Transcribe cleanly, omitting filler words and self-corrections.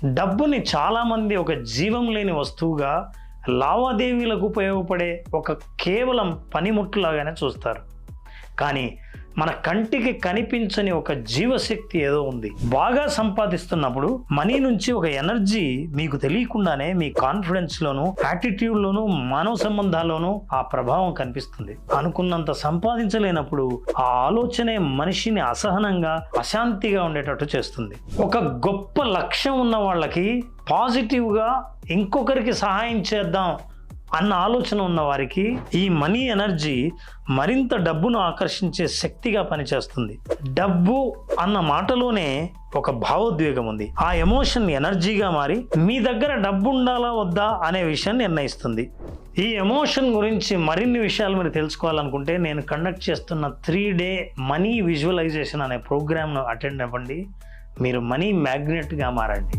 డబ్బుని చాలామంది ఒక జీవం లేని వస్తువుగా, లావాదేవీలకు ఉపయోగపడే ఒక కేవలం పనిముట్టులాగానే చూస్తారు. కానీ మన కంటికి కనిపించని ఒక జీవశక్తి ఏదో ఉంది. బాగా సంపాదిస్తున్నప్పుడు మనీ నుంచి ఒక ఎనర్జీ మీకు తెలియకుండానే మీ కాన్ఫిడెన్స్లోను, యాటిట్యూడ్లోను, మానవ సంబంధాల్లోనూ ఆ ప్రభావం కనిపిస్తుంది. అనుకున్నంత సంపాదించలేనప్పుడు ఆ ఆలోచనే మనిషిని అసహనంగా, అశాంతిగా ఉండేటట్టు చేస్తుంది. ఒక గొప్ప లక్ష్యం ఉన్న వాళ్ళకి పాజిటివ్గా ఇంకొకరికి సహాయం చేద్దాం అన్న ఆలోచన ఉన్న వారికి ఈ మనీ ఎనర్జీ మరింత డబ్బును ఆకర్షించే శక్తిగా పనిచేస్తుంది. డబ్బు అన్న మాటలోనే ఒక భావోద్వేగం ఉంది. ఆ ఎమోషన్ ఎనర్జీగా మారి మీ దగ్గర డబ్బు ఉండాలా వద్దా అనే విషయాన్ని నిర్ణయిస్తుంది. ఈ ఎమోషన్ గురించి మరిన్ని విషయాలు మీరు తెలుసుకోవాలనుకుంటే నేను కండక్ట్ చేస్తున్న 3-day మనీ విజువలైజేషన్ అనే ప్రోగ్రామ్ను అటెండ్ అవ్వండి. మీరు మనీ మ్యాగ్నెట్గా మారండి.